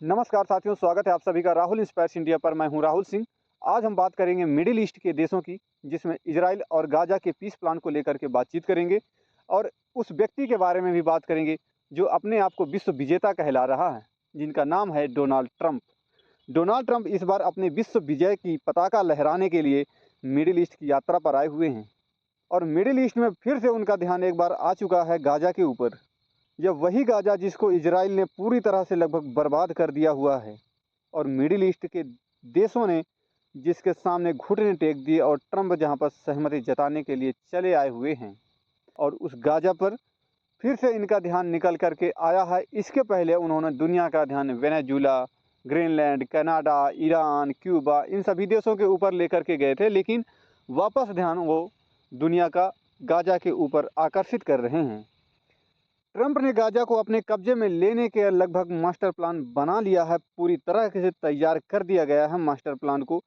नमस्कार साथियों, स्वागत है आप सभी का राहुल इंस्पायर्स इंडिया पर। मैं हूं राहुल सिंह। आज हम बात करेंगे मिडिल ईस्ट के देशों की, जिसमें इजराइल और गाजा के पीस प्लान को लेकर के बातचीत करेंगे और उस व्यक्ति के बारे में भी बात करेंगे जो अपने आप को विश्व विजेता कहला रहा है, जिनका नाम है डोनाल्ड ट्रंप। डोनाल्ड ट्रंप इस बार अपने विश्व विजय की पताका लहराने के लिए मिडिल ईस्ट की यात्रा पर आए हुए हैं और मिडिल ईस्ट में फिर से उनका ध्यान एक बार आ चुका है गाजा के ऊपर। यह वही गाजा जिसको इजराइल ने पूरी तरह से लगभग बर्बाद कर दिया हुआ है और मिडिल ईस्ट के देशों ने जिसके सामने घुटने टेक दिए और ट्रंप जहां पर सहमति जताने के लिए चले आए हुए हैं और उस गाजा पर फिर से इनका ध्यान निकल करके आया है। इसके पहले उन्होंने दुनिया का ध्यान Venezuela, Greenland, Canada, Iran, Cuba, इन सभी देशों के ऊपर लेकर के गए थे, लेकिन वापस ध्यान वो दुनिया का गाजा के ऊपर आकर्षित कर रहे हैं। ट्रंप ने गाजा को अपने कब्जे में लेने के लगभग मास्टर प्लान बना लिया है, पूरी तरह से तैयार कर दिया गया है मास्टर प्लान को।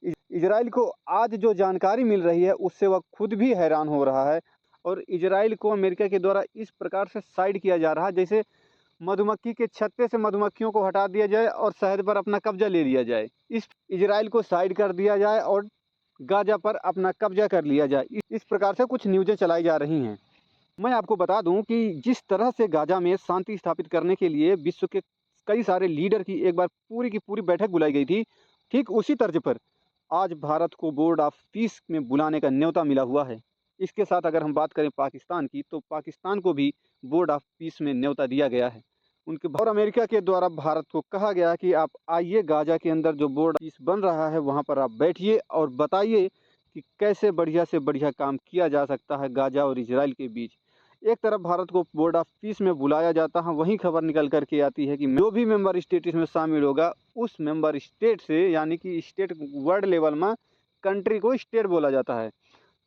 इजराइल को आज जो जानकारी मिल रही है उससे वह खुद भी हैरान हो रहा है और इजराइल को अमेरिका के द्वारा इस प्रकार से साइड किया जा रहा है जैसे मधुमक्खी के छत्ते से मधुमक्खियों को हटा दिया जाए और शहद पर अपना कब्जा ले लिया जाए। इस इजराइल को साइड कर दिया जाए और गाजा पर अपना कब्जा कर लिया जाए, इस प्रकार से कुछ न्यूज़ें चलाई जा रही हैं। मैं आपको बता दूं कि जिस तरह से गाजा में शांति स्थापित करने के लिए विश्व के कई सारे लीडर की एक बार पूरी की पूरी बैठक बुलाई गई थी, ठीक उसी तर्ज पर आज भारत को बोर्ड ऑफ पीस में बुलाने का न्योता मिला हुआ है। इसके साथ अगर हम बात करें पाकिस्तान की, तो पाकिस्तान को भी बोर्ड ऑफ पीस में न्योता दिया गया है उनके और अमेरिका के द्वारा भारत को कहा गया कि आप आइए, गाजा के अंदर जो बोर्ड पीस बन रहा है वहाँ पर आप बैठिए और बताइए कि कैसे बढ़िया से बढ़िया काम किया जा सकता है गाजा और इजराइल के बीच। एक तरफ भारत को बोर्ड ऑफ पीस में बुलाया जाता है, वहीं खबर निकल करके आती है कि जो भी मेंबर स्टेट इसमें शामिल होगा उस मेंबर स्टेट से, यानी कि स्टेट वर्ल्ड लेवल में कंट्री को स्टेट बोला जाता है,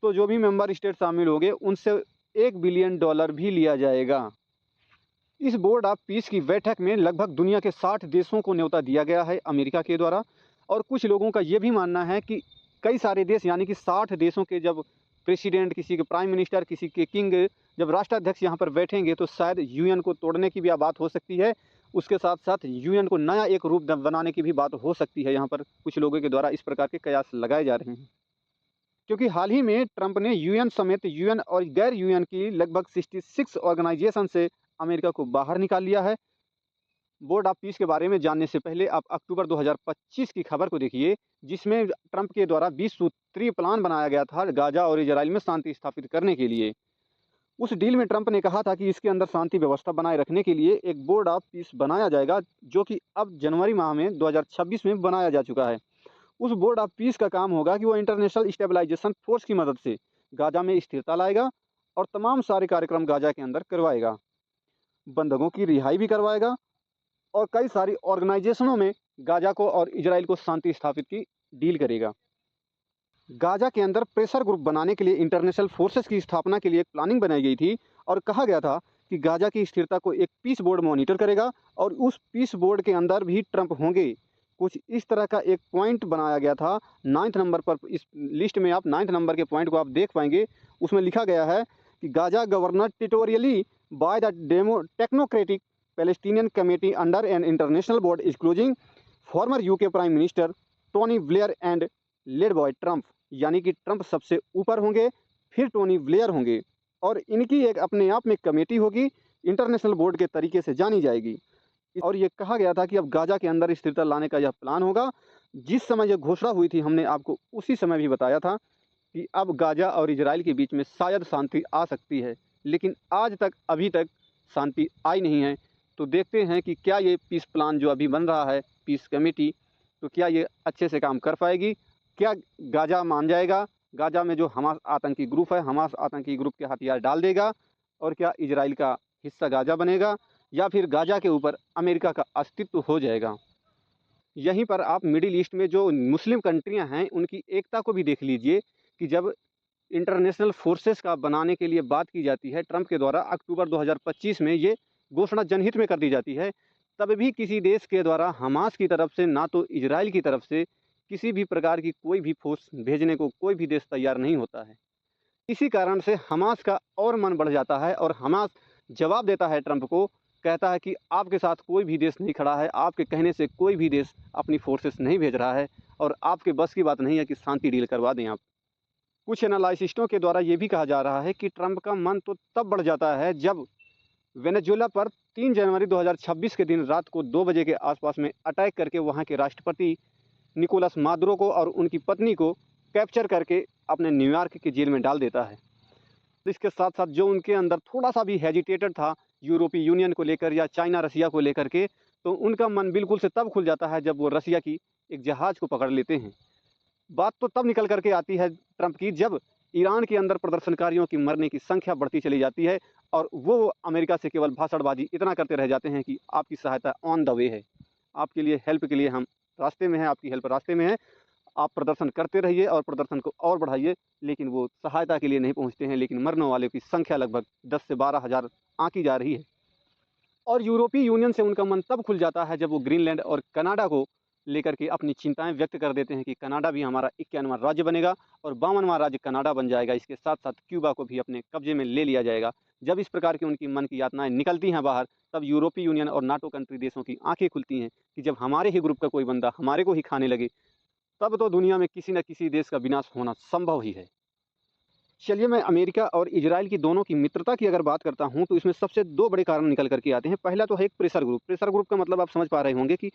तो जो भी मेंबर स्टेट शामिल होंगे उनसे $1 बिलियन भी लिया जाएगा। इस बोर्ड ऑफ पीस की बैठक में लगभग दुनिया के 60 देशों को न्योता दिया गया है अमेरिका के द्वारा और कुछ लोगों का ये भी मानना है कि कई सारे देश, यानी कि 60 देशों के जब प्रेसिडेंट, किसी के प्राइम मिनिस्टर, किसी के किंग, जब राष्ट्राध्यक्ष यहाँ पर बैठेंगे तो शायद यूएन को तोड़ने की भी बात हो सकती है। उसके साथ साथ यूएन को नया एक रूप बनाने की भी बात हो सकती है। यहाँ पर कुछ लोगों के द्वारा इस प्रकार के कयास लगाए जा रहे हैं, क्योंकि हाल ही में ट्रंप ने यूएन समेत यूएन और गैर यूएन की लगभग 66 ऑर्गेनाइजेशन से अमेरिका को बाहर निकाल लिया है। बोर्ड ऑफ पीस के बारे में जानने से पहले आप अक्टूबर 2025 की खबर को देखिए, जिसमें ट्रंप के द्वारा 20 सूत्रीय प्लान बनाया गया था गाजा और इजराइल में शांति स्थापित करने के लिए। उस डील में ट्रंप ने कहा था कि इसके अंदर शांति व्यवस्था बनाए रखने के लिए एक बोर्ड ऑफ पीस बनाया जाएगा, जो कि अब जनवरी माह में 2026 में बनाया जा चुका है। उस बोर्ड ऑफ पीस का काम होगा कि वो इंटरनेशनल स्टेबलाइजेशन फोर्स की मदद से गाजा में स्थिरता लाएगा और तमाम सारे कार्यक्रम गाजा के अंदर करवाएगा, बंधकों की रिहाई भी करवाएगा और कई सारी ऑर्गेनाइजेशनों में गाजा को और इजराइल को शांति स्थापित की डील करेगा। गाजा के अंदर प्रेशर ग्रुप बनाने के लिए इंटरनेशनल फोर्सेस की स्थापना के लिए एक प्लानिंग बनाई गई थी और कहा गया था कि गाजा की स्थिरता को एक पीस बोर्ड मॉनिटर करेगा और उस पीस बोर्ड के अंदर भी ट्रंप होंगे। कुछ इस तरह का एक पॉइंट बनाया गया था 9th नंबर पर। इस लिस्ट में आप 9th नंबर के पॉइंट को आप देख पाएंगे। उसमें लिखा गया है कि Gaza governed territorially by the technocratic Palestinian committee under an international board including former UK prime minister Tony Blair and led by Trump. यानी कि ट्रंप सबसे ऊपर होंगे, फिर टोनी ब्लेयर होंगे और इनकी एक अपने आप में कमेटी होगी, इंटरनेशनल बोर्ड के तरीके से जानी जाएगी। और ये कहा गया था कि अब गाजा के अंदर स्थिरता लाने का यह प्लान होगा। जिस समय यह घोषणा हुई थी हमने आपको उसी समय भी बताया था कि अब गाजा और इजराइल के बीच में शायद शांति आ सकती है, लेकिन आज तक अभी तक शांति आई नहीं है। तो देखते हैं कि क्या ये पीस प्लान जो अभी बन रहा है, पीस कमेटी, तो क्या ये अच्छे से काम कर पाएगी? क्या गाजा मान जाएगा? गाजा में जो हमास आतंकी ग्रुप है, हमास आतंकी ग्रुप के हथियार डाल देगा? और क्या इजराइल का हिस्सा गाजा बनेगा या फिर गाजा के ऊपर अमेरिका का अस्तित्व हो जाएगा? यहीं पर आप मिडिल ईस्ट में जो मुस्लिम कंट्रियां हैं उनकी एकता को भी देख लीजिए कि जब इंटरनेशनल फोर्सेस का बनाने के लिए बात की जाती है ट्रंप के द्वारा, अक्टूबर 2025 में ये घोषणा जनहित में कर दी जाती है, तब भी किसी देश के द्वारा हमास की तरफ से, ना तो इजराइल की तरफ से किसी भी प्रकार की कोई भी फोर्स भेजने को कोई भी देश तैयार नहीं होता है। इसी कारण से हमास का और मन बढ़ जाता है और हमास जवाब देता है ट्रंप को कहता है कि आपके साथ कोई भी देश नहीं खड़ा है, आपके कहने से कोई भी देश अपनी फोर्सेस नहीं भेज रहा है और आपके बस की बात नहीं है कि शांति डील करवा दें आप। कुछ एनालिस्टों के द्वारा ये भी कहा जा रहा है कि ट्रंप का मन तो तब बढ़ जाता है जब वेनेजुएला पर 3 जनवरी 2026 के दिन रात को 2 बजे के आसपास में अटैक करके वहाँ के राष्ट्रपति निकोलस मादुरो को और उनकी पत्नी को कैप्चर करके अपने न्यूयॉर्क की जेल में डाल देता है। इसके साथ साथ जो उनके अंदर थोड़ा सा भी हेजिटेटेड था यूरोपीय यूनियन को लेकर या चाइना रसिया को लेकर के, तो उनका मन बिल्कुल से तब खुल जाता है जब वो रसिया की एक जहाज़ को पकड़ लेते हैं। बात तो तब निकल करके आती है ट्रंप की जब ईरान के अंदर प्रदर्शनकारियों की मरने की संख्या बढ़ती चली जाती है और वो अमेरिका से केवल भाषणबाजी इतना करते रह जाते हैं कि आपकी सहायता ऑन द वे है, आपके लिए हेल्प के लिए हम रास्ते में हैं, आपकी हेल्प रास्ते में है, आप प्रदर्शन करते रहिए और प्रदर्शन को और बढ़ाइए, लेकिन वो सहायता के लिए नहीं पहुंचते हैं। लेकिन मरने वालों की संख्या लगभग 10 से 12 हज़ार आंकी जा रही है। और यूरोपीय यूनियन से उनका मन तब खुल जाता है जब वो ग्रीनलैंड और कनाडा को लेकर के अपनी चिंताएं व्यक्त कर देते हैं कि कनाडा भी हमारा 51वां राज्य बनेगा और 52वां राज्य कनाडा बन जाएगा। इसके साथ साथ क्यूबा को भी अपने कब्जे में ले लिया जाएगा। जब इस प्रकार की उनकी मन की यातनाएं निकलती हैं बाहर, तब यूरोपीय यूनियन और नाटो कंट्री देशों की आंखें खुलती हैं कि जब हमारे ही ग्रुप का कोई बंदा हमारे को ही खाने लगे, तब तो दुनिया में किसी न किसी देश का विनाश होना संभव ही है। चलिए, मैं अमेरिका और इजराइल की दोनों की मित्रता की अगर बात करता हूं तो इसमें सबसे 2 बड़े कारण निकल करके आते हैं। पहला तो है एक प्रेशर ग्रुप। प्रेशर ग्रुप का मतलब आप समझ पा रहे होंगे कि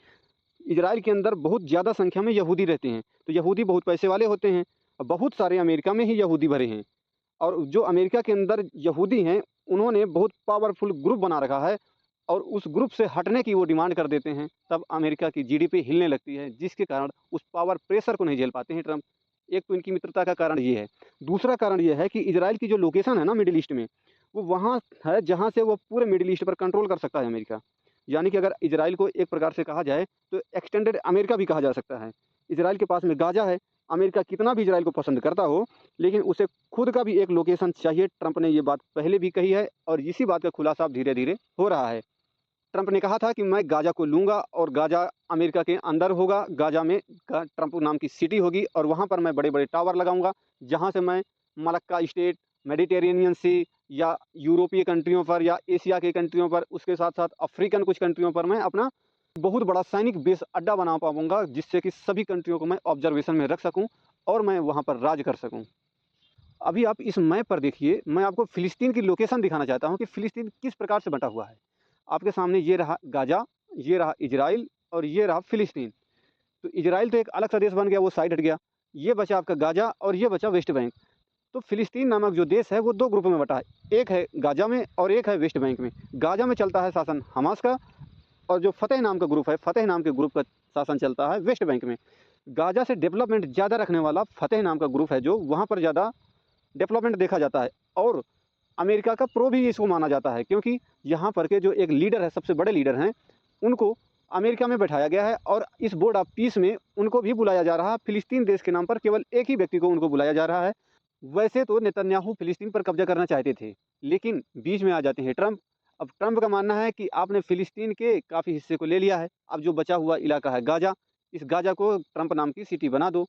इजराइल के अंदर बहुत ज़्यादा संख्या में यहूदी रहते हैं, तो यहूदी बहुत पैसे वाले होते हैं और बहुत सारे अमेरिका में ही यहूदी भरे हैं। और जो अमेरिका के अंदर यहूदी हैं, उन्होंने बहुत पावरफुल ग्रुप बना रखा है और उस ग्रुप से हटने की वो डिमांड कर देते हैं। तब अमेरिका की जीडीपी हिलने लगती है, जिसके कारण उस पावर प्रेशर को नहीं झेल पाते हैं ट्रंप। एक तो इनकी मित्रता का कारण ये है। दूसरा कारण ये है कि इजराइल की जो लोकेशन है ना मिडिल ईस्ट में, वो वहाँ है जहाँ से वो पूरे मिडिल ईस्ट पर कंट्रोल कर सकता है अमेरिका। यानी कि अगर इजराइल को एक प्रकार से कहा जाए तो एक्सटेंडेड अमेरिका भी कहा जा सकता है। इजराइल के पास में गाजा है। अमेरिका कितना भी इजराइल को पसंद करता हो, लेकिन उसे खुद का भी एक लोकेशन चाहिए। ट्रंप ने ये बात पहले भी कही है और इसी बात का खुलासा अब धीरे धीरे हो रहा है। ट्रंप ने कहा था कि मैं गाजा को लूँगा और गाजा अमेरिका के अंदर होगा। गाजा में ट्रंप नाम की सिटी होगी और वहाँ पर मैं बड़े बड़े टावर लगाऊंगा, जहाँ से मैं मलक्का स्टेट, मेडिटेरेनियन सी या यूरोपीय कंट्रियों पर या एशिया के कंट्रियों पर, उसके साथ साथ अफ्रीकन कुछ कंट्रियों पर मैं अपना बहुत बड़ा सैनिक बेस अड्डा बना पाऊंगा, जिससे कि सभी कंट्रियों को मैं ऑब्जर्वेशन में रख सकूं और मैं वहाँ पर राज कर सकूं। अभी आप इस मैप पर देखिए, मैं आपको फिलिस्तीन की लोकेशन दिखाना चाहता हूँ कि फिलिस्तीन किस प्रकार से बंटा हुआ है। आपके सामने ये रहा गाजा, ये रहा इजराइल और ये रहा फिलिस्तीन। तो इजराइल तो एक अलग सा देश बन गया, वो साइड हट गया। ये बचा आपका गाजा और ये बचा वेस्ट बैंक। तो फिलिस्तीन नामक जो देश है वो 2 ग्रुपों में बटा है, एक है गाजा में और एक है वेस्ट बैंक में। गाजा में चलता है शासन हमास का और जो फतेह नाम का ग्रुप है, फतेह नाम के ग्रुप का शासन चलता है वेस्ट बैंक में। गाजा से डेवलपमेंट ज़्यादा रखने वाला फतेह नाम का ग्रुप है, जो वहाँ पर ज़्यादा डेवलपमेंट देखा जाता है और अमेरिका का प्रो भी इसको माना जाता है, क्योंकि यहाँ पर के जो एक लीडर है, सबसे बड़े लीडर हैं, उनको अमेरिका में बैठाया गया है और इस बोर्ड ऑफ पीस में उनको भी बुलाया जा रहा है। फिलिस्तीन देश के नाम पर केवल एक ही व्यक्ति को उनको बुलाया जा रहा है। वैसे तो नेतन्याहू फिलिस्तीन पर कब्जा करना चाहते थे, लेकिन बीच में आ जाते हैं ट्रंप। अब ट्रंप का मानना है कि आपने फिलिस्तीन के काफ़ी हिस्से को ले लिया है, अब जो बचा हुआ इलाका है गाजा, इस गाजा को ट्रंप नाम की सिटी बना दो।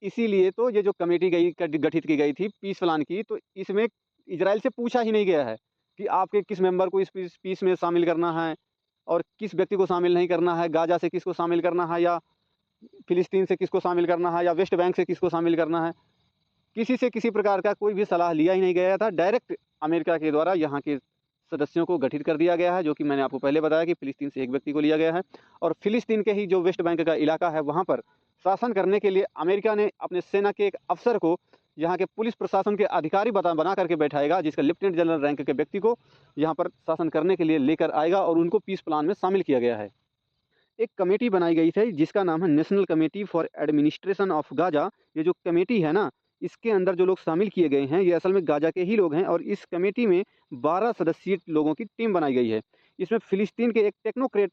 इसीलिए तो ये जो कमेटी गठित की गई थी पीस प्लान की, तो इसमें इजराइल से पूछा ही नहीं गया है कि आपके किस मेंबर को इस पीस में शामिल करना है और किस व्यक्ति को शामिल नहीं करना है, गाजा से किसको शामिल करना है या फिलिस्तीन से किसको शामिल करना है या वेस्ट बैंक से किसको शामिल करना है। किसी से किसी प्रकार का कोई भी सलाह लिया ही नहीं गया था। डायरेक्ट अमेरिका के द्वारा यहाँ के सदस्यों को गठित कर दिया गया है, जो कि मैंने आपको पहले बताया कि फिलिस्तीन से एक व्यक्ति को लिया गया है और फिलिस्तीन के ही जो वेस्ट बैंक का इलाका है वहाँ पर शासन करने के लिए अमेरिका ने अपने सेना के एक अफसर को यहाँ के पुलिस प्रशासन के अधिकारी बना करके बैठाएगा, जिसका लेफ्टिनेंट जनरल रैंक के व्यक्ति को यहाँ पर शासन करने के लिए लेकर आएगा और उनको पीस प्लान में शामिल किया गया है। एक कमेटी बनाई गई थी जिसका नाम है national committee for administration of Gaza. ये जो कमेटी है ना, इसके अंदर जो लोग शामिल किए गए हैं ये असल में गाजा के ही लोग हैं और इस कमेटी में 12 सदस्यीय लोगों की टीम बनाई गई है। इसमें फिलिस्तीन के एक टेक्नोक्रेट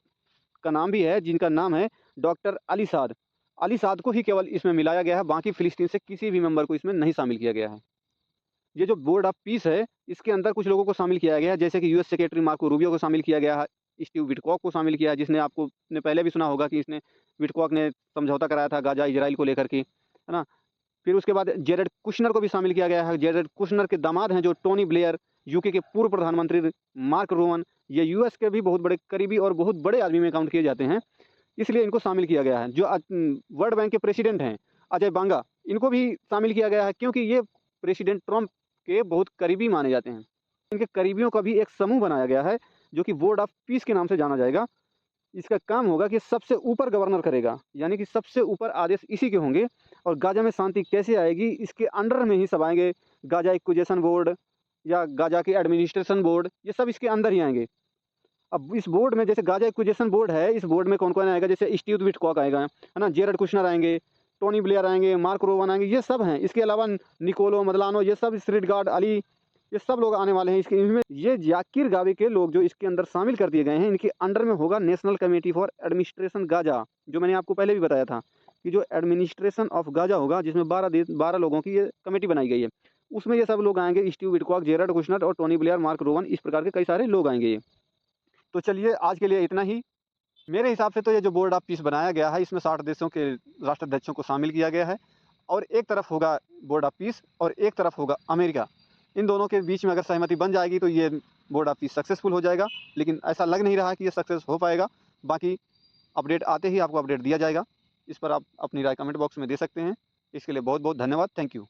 का नाम भी है, जिनका नाम है डॉक्टर अली साद। अली साद को ही केवल इसमें मिलाया गया है, बाकी फिलिस्तीन से किसी भी मेंबर को इसमें नहीं शामिल किया गया है। ये जो बोर्ड ऑफ पीस है, इसके अंदर कुछ लोगों को शामिल किया गया है, जैसे कि यूएस सेक्रेटरी मार्को रूबियो को शामिल किया गया है, स्टीव विटकॉक को शामिल किया है, जिसने आपको ने पहले भी सुना होगा कि इसने विटकॉक ने समझौता कराया था गाजा इजराइल को लेकर के, है ना। फिर उसके बाद जेरेड कुशनर को भी शामिल किया गया है। जेरेड कुशनर के दामाद हैं जो टोनी ब्लेयर, यूके के पूर्व प्रधानमंत्री मार्क रोवन, ये यूएस के भी बहुत बड़े करीबी और बहुत बड़े आदमी में काउंट किए जाते हैं, इसलिए इनको शामिल किया गया है। जो वर्ल्ड बैंक के प्रेसिडेंट हैं अजय बांगा, इनको भी शामिल किया गया है क्योंकि ये प्रेसिडेंट ट्रंप के बहुत करीबी माने जाते हैं। इनके करीबियों का भी एक समूह बनाया गया है जो कि बोर्ड ऑफ पीस के नाम से जाना जाएगा। इसका काम होगा कि सबसे ऊपर गवर्नर करेगा, यानी कि सबसे ऊपर आदेश इसी के होंगे। और गाजा में शांति कैसे आएगी, इसके अंडर में ही सब आएंगे। गाजा एक्विजिशन बोर्ड या गाजा के एडमिनिस्ट्रेशन बोर्ड, ये सब इसके अंदर ही आएंगे। अब इस बोर्ड में जैसे गाजा एक्विजिशन बोर्ड है, इस बोर्ड में कौन कौन आएगा, जैसे स्टीव विटकॉक आएगा, है ना, जेरड कुशनर आएंगे, टोनी ब्लेयर आएंगे, मार्क रोवन आएंगे, ये सब हैं। इसके अलावा निकोलो मदलानो, ये सब, श्रीडगार्ड अली, ये सब लोग आने वाले हैं इसके। इनमें ये जाकिर गावे के लोग जो इसके अंदर शामिल कर दिए गए हैं, इनके अंडर में होगा national committee for administration Gaza, जो मैंने आपको पहले भी बताया था कि जो एडमिनिस्ट्रेशन ऑफ गाजा होगा, जिसमें 12 लोगों की ये कमेटी बनाई गई है, उसमें ये सब लोग आएंगे। स्टीव विटकॉक, जेरड कुशनर और टोनी ब्लेयर, मार्क रोवन, इस प्रकार के कई सारे लोग आएंगे ये। तो चलिए आज के लिए इतना ही। मेरे हिसाब से तो ये जो बोर्ड ऑफ पीस बनाया गया है, इसमें 60 देशों के राष्ट्राध्यक्षों को शामिल किया गया है, और एक तरफ होगा बोर्ड ऑफ पीस और एक तरफ होगा अमेरिका। इन दोनों के बीच में अगर सहमति बन जाएगी तो ये बोर्ड ऑफ पीस सक्सेसफुल हो जाएगा, लेकिन ऐसा लग नहीं रहा कि ये सक्सेस हो पाएगा। बाकी अपडेट आते ही आपको अपडेट दिया जाएगा। इस पर आप अपनी राय कमेंट बॉक्स में दे सकते हैं। इसके लिए बहुत बहुत धन्यवाद। Thank you.